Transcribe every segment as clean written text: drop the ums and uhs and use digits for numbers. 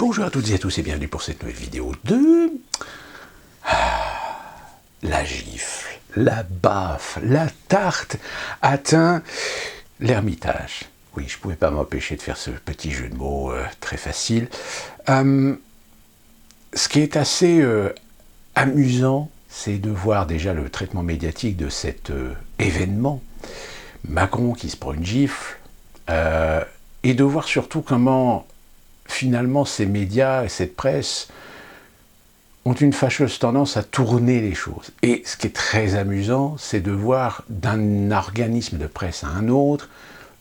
Bonjour à toutes et à tous et bienvenue pour cette nouvelle vidéo de... La gifle, la baffe, la tarte atteint l'Ermitage. Oui, je ne pouvais pas m'empêcher de faire ce petit jeu de mots très facile. Ce qui est assez amusant, c'est de voir déjà le traitement médiatique de cet événement. Macron qui se prend une gifle, et de voir surtout comment finalement ces médias et cette presse ont une fâcheuse tendance à tourner les choses. Et ce qui est très amusant, c'est de voir d'un organisme de presse à un autre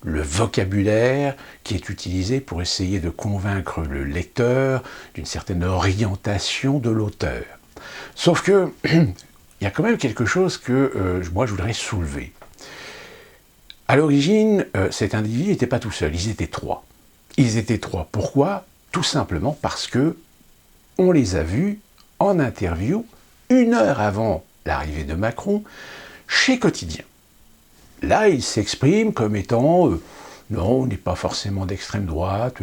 le vocabulaire qui est utilisé pour essayer de convaincre le lecteur d'une certaine orientation de l'auteur. Sauf que il y a quand même quelque chose que moi je voudrais soulever. À l'origine, cet individu n'était pas tout seul, ils étaient trois. Ils étaient trois. Pourquoi ? Tout simplement parce que on les a vus en interview 1 heure avant l'arrivée de Macron chez Quotidien. Là, ils s'expriment comme étant non, on n'est pas forcément d'extrême droite,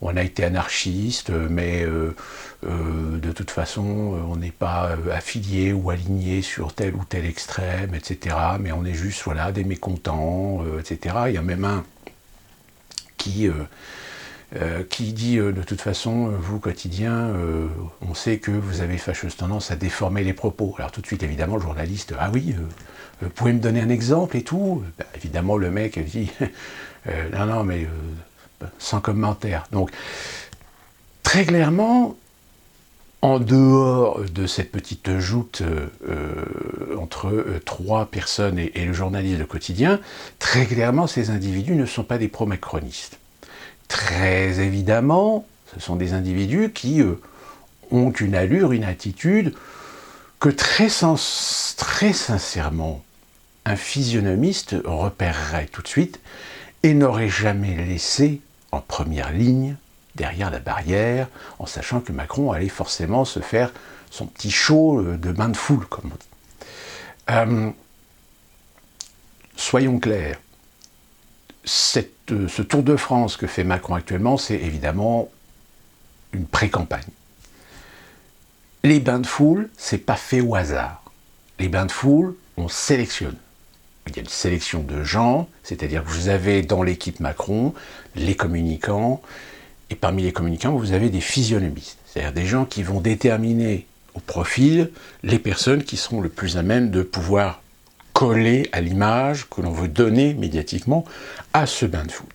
on a été anarchiste, mais de toute façon, on n'est pas affilié ou aligné sur tel ou tel extrême, etc. Mais on est juste voilà, des mécontents, etc. Il y a même un qui dit de toute façon, vous, Quotidien, on sait que vous avez fâcheuse tendance à déformer les propos. Alors tout de suite, évidemment, le journaliste, ah oui, vous pouvez me donner un exemple et tout ben, évidemment, le mec dit, non, mais sans commentaire. Donc, très clairement, en dehors de cette petite joute entre trois personnes et le journaliste de Quotidien, très clairement, ces individus ne sont pas des pro-macronistes. Très évidemment, ce sont des individus qui ont une allure, une attitude que très sincèrement, un physionomiste repérerait tout de suite et n'aurait jamais laissé en première ligne, derrière la barrière, en sachant que Macron allait forcément se faire son petit show de bain de foule, comme on dit. Soyons clairs, ce Tour de France que fait Macron actuellement, c'est évidemment une pré-campagne. Les bains de foule, c'est pas fait au hasard. Les bains de foule, on sélectionne. Il y a une sélection de gens, c'est-à-dire que vous avez dans l'équipe Macron les communicants, et parmi les communicants, vous avez des physionomistes, c'est-à-dire des gens qui vont déterminer au profil les personnes qui seront le plus à même de pouvoir coller à l'image que l'on veut donner médiatiquement à ce bain de foule.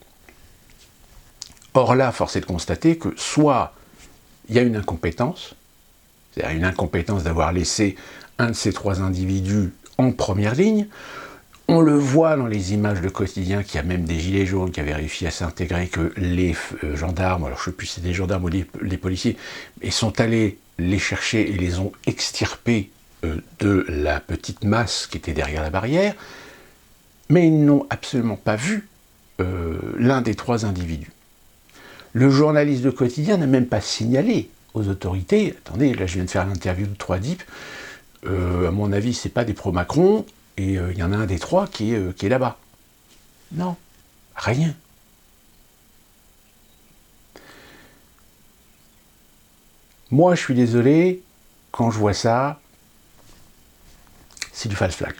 Or là, force est de constater que soit il y a une incompétence, c'est-à-dire une incompétence d'avoir laissé un de ces trois individus en première ligne. On le voit dans les images de Quotidien qu'il y a même des gilets jaunes qui avaient réussi à s'intégrer, que les gendarmes, alors je ne sais plus si c'est des gendarmes ou les policiers, ils sont allés les chercher et les ont extirpés de la petite masse qui était derrière la barrière, mais ils n'ont absolument pas vu l'un des trois individus. Le journaliste de Quotidien n'a même pas signalé aux autorités, attendez, là je viens de faire l'interview de 3 DIP, à mon avis c'est pas des pro-Macron, et il y en a un des trois qui est là-bas. Non, rien. Moi je suis désolé, quand je vois ça, c'est du false flag.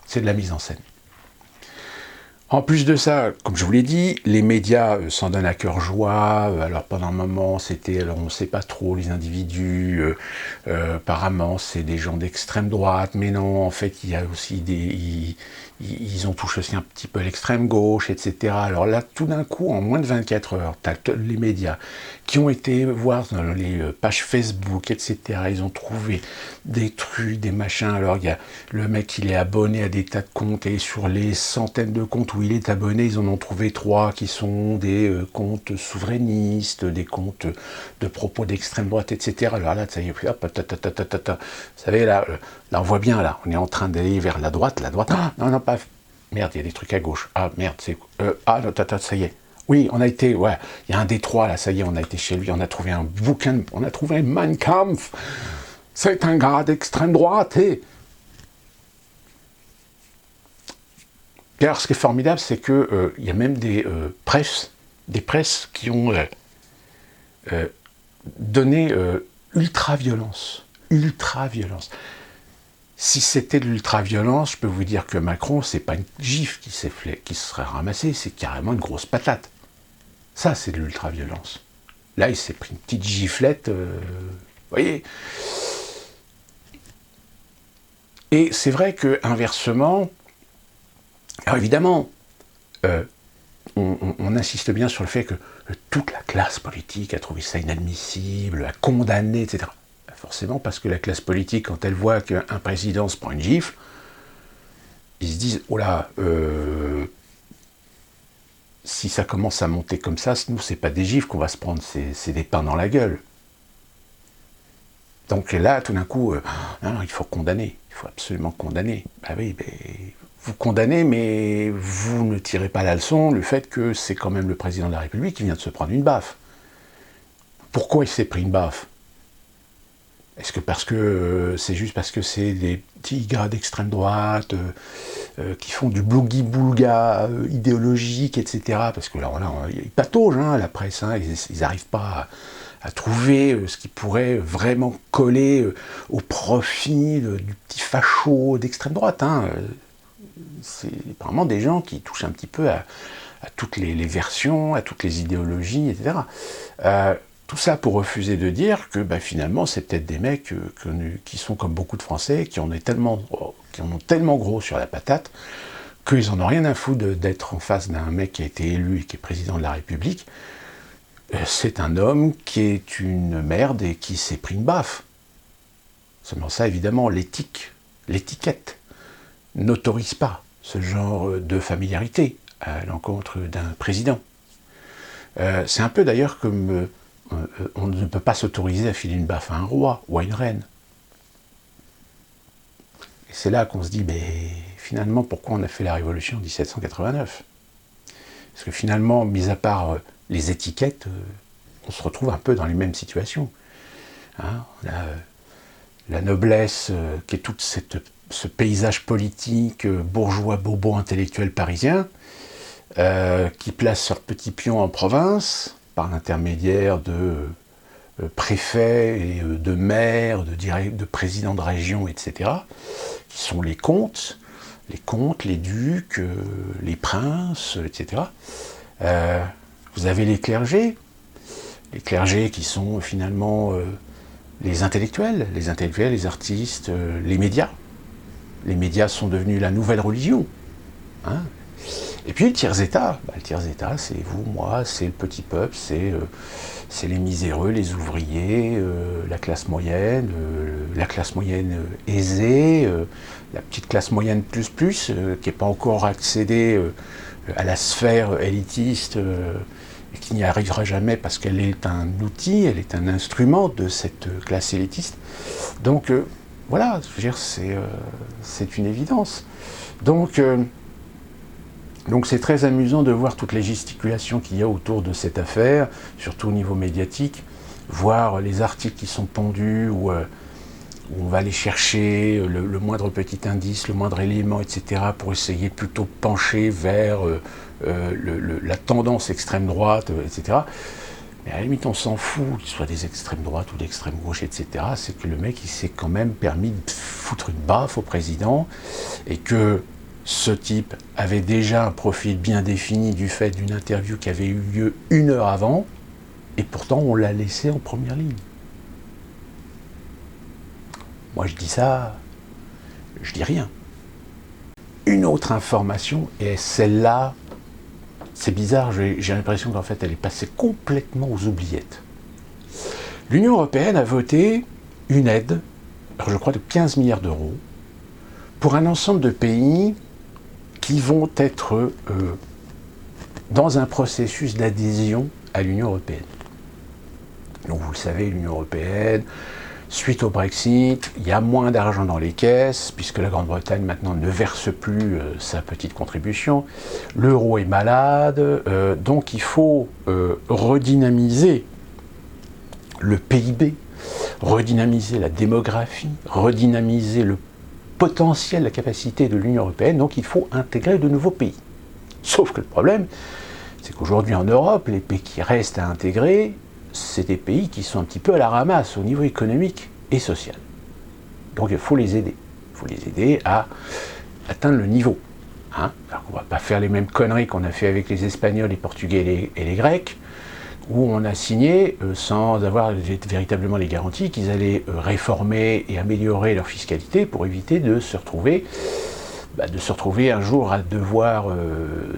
C'est de la mise en scène. En plus de ça, comme je vous l'ai dit, les médias s'en donnent à cœur joie. Alors pendant un moment, alors on ne sait pas trop les individus. Apparemment, c'est des gens d'extrême droite, mais non, en fait, il y a aussi ils ont touché aussi un petit peu l'extrême gauche, etc. Alors là, tout d'un coup, en moins de 24 heures, tu as les médias qui ont été voir dans les pages Facebook, etc. Ils ont trouvé des trucs, des machins. Alors il y a le mec, il est abonné à des tas de comptes, et sur les centaines de comptes où il est abonné, ils en ont trouvé 3 qui sont des comptes souverainistes, des comptes de propos d'extrême droite, etc. Alors là, ça y est, hop, vous savez, là, on voit bien, là, on est en train d'aller vers la droite, non, pas, merde, il y a des trucs à gauche, ah, merde, c'est, non, ça y est, oui, on a été, ouais, il y a un des trois, là, ça y est, on a été chez lui, on a trouvé un bouquin, on a trouvé Mein Kampf, c'est un gars d'extrême droite, et... Et alors, ce qui est formidable, c'est qu'il y a même des presses qui ont donner ultra-violence. Ultra-violence. Si c'était de l'ultra-violence, je peux vous dire que Macron, c'est pas une gifle qui serait ramassée, c'est carrément une grosse patate. Ça, c'est de l'ultra-violence. Là, il s'est pris une petite giflette, vous voyez. Et c'est vrai qu'inversement, alors évidemment, on insiste bien sur le fait que toute la classe politique a trouvé ça inadmissible, a condamné, etc. Forcément, parce que la classe politique, quand elle voit qu'un président se prend une gifle, ils se disent « Oh là, si ça commence à monter comme ça, nous, c'est pas des gifles qu'on va se prendre, c'est des pains dans la gueule. » Donc là, tout d'un coup, non, il faut condamner, il faut absolument condamner. Ah oui, vous condamnez, mais vous ne tirez pas la leçon, le fait que c'est quand même le président de la République qui vient de se prendre une baffe. Pourquoi il s'est pris une baffe ? Est-ce que c'est juste parce que c'est des petits gars d'extrême droite qui font du blougi-boulga idéologique, etc. Parce que là, ils pataugent, la presse, ils n'arrivent pas à trouver ce qui pourrait vraiment coller au profit du petit facho d'extrême droite. C'est vraiment des gens qui touchent un petit peu à toutes les versions, à toutes les idéologies, etc. Tout ça pour refuser de dire que finalement, c'est peut-être des mecs qui sont comme beaucoup de Français, qui en ont tellement gros sur la patate, qu'ils en ont rien à foutre d'être en face d'un mec qui a été élu et qui est président de la République. C'est un homme qui est une merde et qui s'est pris une baffe. Seulement ça, évidemment, l'étiquette n'autorise pas ce genre de familiarité à l'encontre d'un président. C'est un peu d'ailleurs comme on ne peut pas s'autoriser à filer une baffe à un roi ou à une reine. Et c'est là qu'on se dit, finalement, pourquoi on a fait la Révolution en 1789 ? Parce que finalement, mis à part les étiquettes, on se retrouve un peu dans les mêmes situations. On a la noblesse, qui est tout ce paysage politique, bourgeois, bobo, intellectuel parisien, qui place leurs petits pions en province, par l'intermédiaire de préfets et de maires, de présidents de région, etc., qui sont les comtes, les ducs, les princes, etc. Vous avez les clergés qui sont finalement les intellectuels, les artistes, les médias. Les médias sont devenus la nouvelle religion. Et puis le tiers-état, le tiers-état, c'est vous, moi, c'est le petit peuple, c'est les miséreux, les ouvriers, la classe moyenne aisée, la petite classe moyenne plus, qui n'est pas encore accédée à la sphère élitiste et qui n'y arrivera jamais parce qu'elle est un outil, elle est un instrument de cette classe élitiste. Donc voilà, je veux dire, c'est une évidence. Donc c'est très amusant de voir toutes les gesticulations qu'il y a autour de cette affaire, surtout au niveau médiatique, voir les articles qui sont pondus, où on va aller chercher le moindre petit indice, le moindre élément, etc., pour essayer plutôt de pencher vers la tendance extrême droite, etc. Mais à la limite, on s'en fout, qu'il soit des extrêmes droites ou d'extrême gauche, etc. C'est que le mec, il s'est quand même permis de foutre une baffe au président, et que ce type avait déjà un profil bien défini du fait d'une interview qui avait eu lieu 1 heure avant, et pourtant on l'a laissé en première ligne. Moi je dis ça, je dis rien. Une autre information, et celle-là, c'est bizarre, j'ai l'impression qu'en fait elle est passée complètement aux oubliettes. L'Union européenne a voté une aide, alors je crois de 15 milliards d'euros, pour un ensemble de pays qui vont être dans un processus d'adhésion à l'Union européenne. Donc vous le savez, l'Union européenne, suite au Brexit, il y a moins d'argent dans les caisses, puisque la Grande-Bretagne maintenant ne verse plus sa petite contribution. L'euro est malade, donc il faut redynamiser le PIB, redynamiser la démographie, redynamiser le potentiel, la capacité de l'Union européenne, donc il faut intégrer de nouveaux pays. Sauf que le problème, c'est qu'aujourd'hui en Europe, les pays qui restent à intégrer c'est des pays qui sont un petit peu à la ramasse au niveau économique et social. Donc il faut les aider. Il faut les aider à atteindre le niveau. Hein, alors on ne va pas faire les mêmes conneries qu'on a fait avec les Espagnols, les Portugais et les Grecs, où on a signé sans avoir véritablement les garanties qu'ils allaient réformer et améliorer leur fiscalité pour éviter de se retrouver un jour à devoir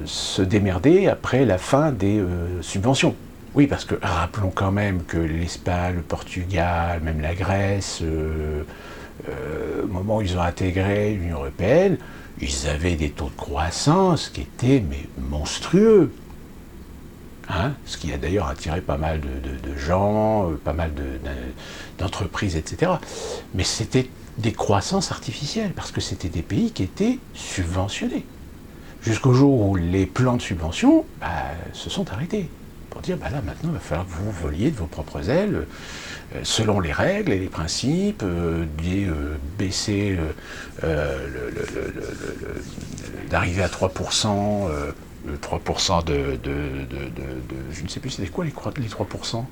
se démerder après la fin des subventions. Oui, parce que rappelons quand même que l'Espagne, le Portugal, même la Grèce, au moment où ils ont intégré l'Union européenne, ils avaient des taux de croissance qui étaient monstrueux. Hein, ce qui a d'ailleurs attiré pas mal de gens, pas mal d'entreprises, etc. Mais c'était des croissances artificielles, parce que c'était des pays qui étaient subventionnés. Jusqu'au jour où les plans de subvention se sont arrêtés. Pour dire, là maintenant, il va falloir que vous voliez de vos propres ailes, selon les règles et les principes, baisser, d'arriver à 3%, 3% je ne sais plus c'était quoi les 3%.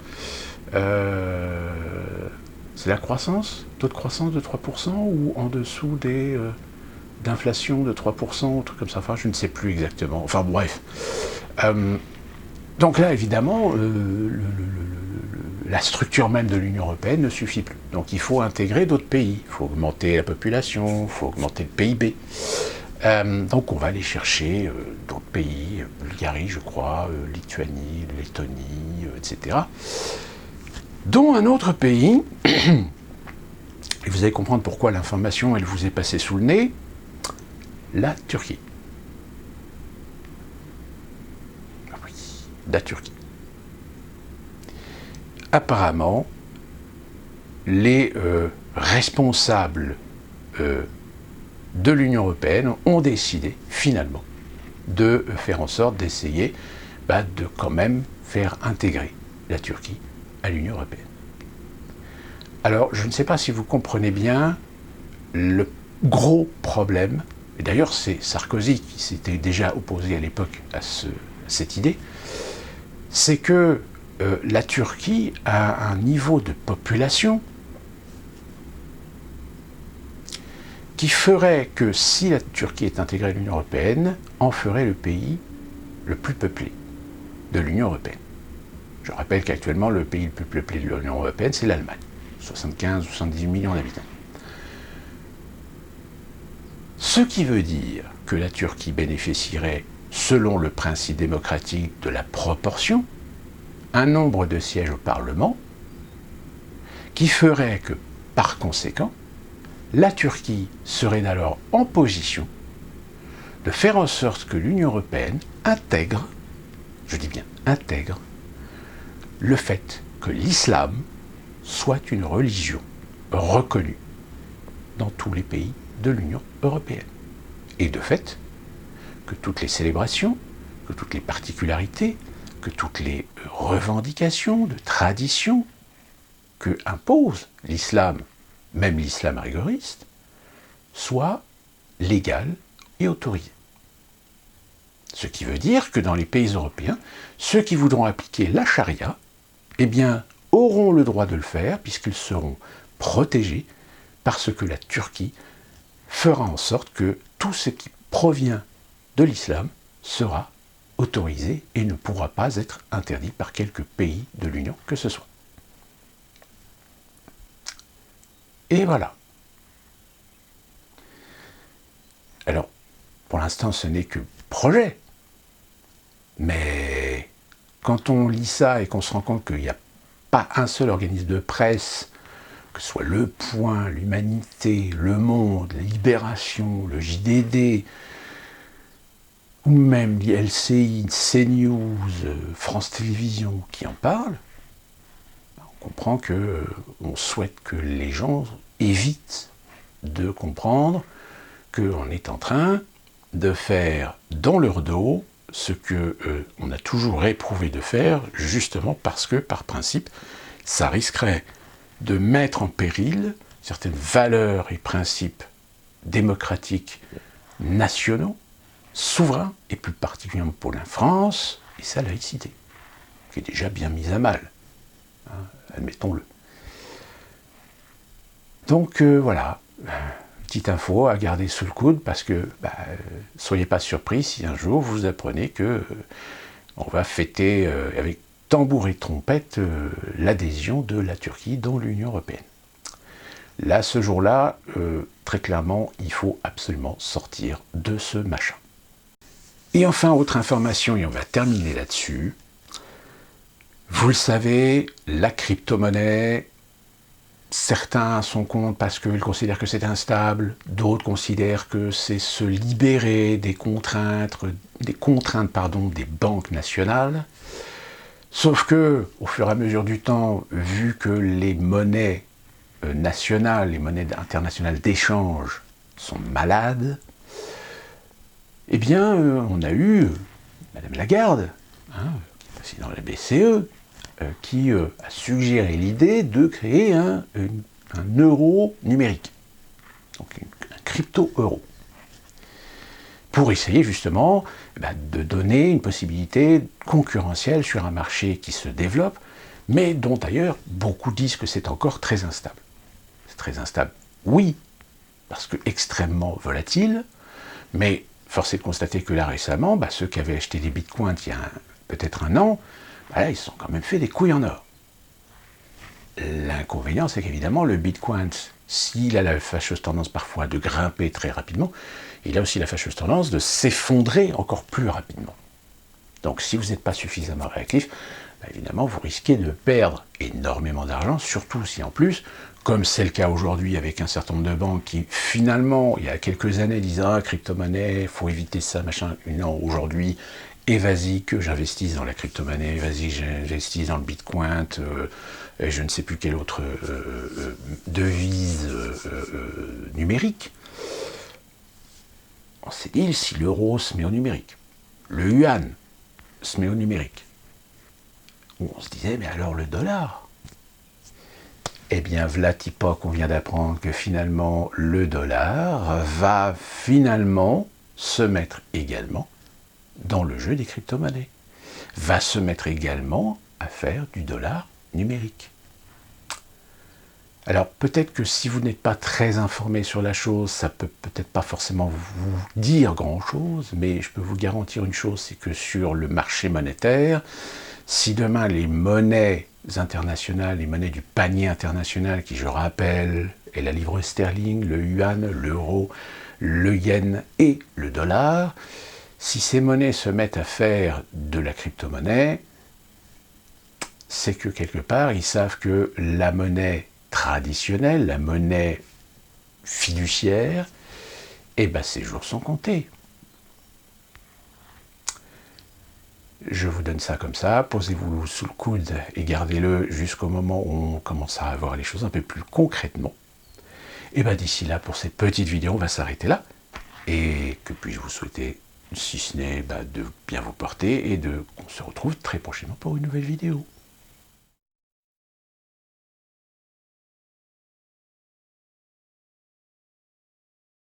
C'est la croissance, taux de croissance de 3% ou en dessous d'inflation de 3%, ou truc comme ça, enfin je ne sais plus exactement, enfin bref. Donc là évidemment, la structure même de l'Union européenne ne suffit plus. Donc il faut intégrer d'autres pays, il faut augmenter la population, il faut augmenter le PIB. Donc on va aller chercher d'autres pays, Bulgarie je crois, Lituanie, Lettonie, etc. Dont un autre pays, et vous allez comprendre pourquoi l'information elle vous est passée sous le nez, la Turquie. Oui, la Turquie. Apparemment, les responsables de l'Union européenne ont décidé finalement de faire en sorte d'essayer de quand même faire intégrer la Turquie à l'Union européenne. Alors, je ne sais pas si vous comprenez bien le gros problème, et d'ailleurs c'est Sarkozy qui s'était déjà opposé à l'époque à cette idée, c'est que la Turquie a un niveau de population qui ferait que si la Turquie est intégrée à l'Union européenne, en ferait le pays le plus peuplé de l'Union européenne. Je rappelle qu'actuellement, le pays le plus peuplé de l'Union européenne, c'est l'Allemagne, 75 ou 70 millions d'habitants. Ce qui veut dire que la Turquie bénéficierait, selon le principe démocratique de la proportion, un nombre de sièges au Parlement qui ferait que, par conséquent, la Turquie serait alors en position de faire en sorte que l'Union européenne intègre, je dis bien intègre, le fait que l'islam soit une religion reconnue dans tous les pays de l'Union européenne. Et de fait, que toutes les célébrations, que toutes les particularités, que toutes les revendications de tradition que impose l'islam, même l'islam rigoriste, soient légales et autorisées. Ce qui veut dire que dans les pays européens, ceux qui voudront appliquer la charia, auront le droit de le faire puisqu'ils seront protégés parce que la Turquie fera en sorte que tout ce qui provient de l'islam sera autorisé et ne pourra pas être interdit par quelque pays de l'Union que ce soit. Et voilà. Alors, pour l'instant, ce n'est que projet. Mais quand on lit ça et qu'on se rend compte qu'il n'y a pas un seul organisme de presse, que ce soit Le Point, l'Humanité, Le Monde, Libération, le JDD, ou même LCI, CNews, France Télévisions qui en parlent, on comprend qu'on souhaite que les gens évitent de comprendre qu'on est en train de faire dans leur dos ce qu'on a toujours réprouvé de faire, justement parce que, par principe, ça risquerait de mettre en péril certaines valeurs et principes démocratiques nationaux, souverains, et plus particulièrement pour la France, et sa laïcité, qui est déjà bien mise à mal. admettons-le. Donc voilà, petite info à garder sous le coude, parce que soyez pas surpris si un jour vous apprenez que on va fêter avec tambour et trompette l'adhésion de la Turquie dans l'Union européenne. Là, ce jour-là, très clairement, il faut absolument sortir de ce machin. Et enfin, autre information, et on va terminer là-dessus. Vous le savez, la crypto-monnaie, certains sont contre parce qu'ils considèrent que c'est instable, d'autres considèrent que c'est se libérer des contraintes des banques nationales. Sauf que, au fur et à mesure du temps, vu que les monnaies nationales, les monnaies internationales d'échange sont malades, eh bien, on a eu Madame Lagarde, qui est dans la BCE, qui a suggéré l'idée de créer un euro numérique, donc un crypto-euro, pour essayer justement de donner une possibilité concurrentielle sur un marché qui se développe, mais dont d'ailleurs beaucoup disent que c'est encore très instable. C'est très instable, oui, parce que extrêmement volatile, mais force est de constater que là récemment, ceux qui avaient acheté des bitcoins il y a peut-être un an, là, ils se sont quand même fait des couilles en or. L'inconvénient, c'est qu'évidemment, le bitcoin, s'il a la fâcheuse tendance parfois de grimper très rapidement, il a aussi la fâcheuse tendance de s'effondrer encore plus rapidement. Donc si vous n'êtes pas suffisamment réactif, évidemment, vous risquez de perdre énormément d'argent, surtout si en plus, comme c'est le cas aujourd'hui avec un certain nombre de banques qui, finalement, il y a quelques années, disaient « Ah, crypto-monnaie, il faut éviter ça, machin ». Non, aujourd'hui, et vas-y que j'investisse dans la crypto-monnaie, vas-y que j'investisse dans le bitcoin, et je ne sais plus quelle autre devise numérique. On s'est dit, si l'euro se met au numérique, le yuan se met au numérique, on se disait, mais alors le dollar? Eh bien, v'là pas qu'on vient d'apprendre que finalement, le dollar va finalement se mettre également dans le jeu des crypto-monnaies, va se mettre également à faire du dollar numérique. Alors peut-être que si vous n'êtes pas très informé sur la chose, ça peut peut-être pas forcément vous dire grand-chose, mais je peux vous garantir une chose, c'est que sur le marché monétaire, si demain les monnaies internationales, les monnaies du panier international, qui je rappelle est la livre sterling, le yuan, l'euro, le yen et le dollar, si ces monnaies se mettent à faire de la crypto-monnaie, c'est que quelque part, ils savent que la monnaie traditionnelle, la monnaie fiduciaire, ses jours sont comptés. Je vous donne ça comme ça, posez-vous sous le coude et gardez-le jusqu'au moment où on commencera à voir les choses un peu plus concrètement. Et d'ici là, pour cette petite vidéo, on va s'arrêter là. Et que puis-je vous souhaiter, si ce n'est de bien vous porter et qu'on se retrouve très prochainement pour une nouvelle vidéo.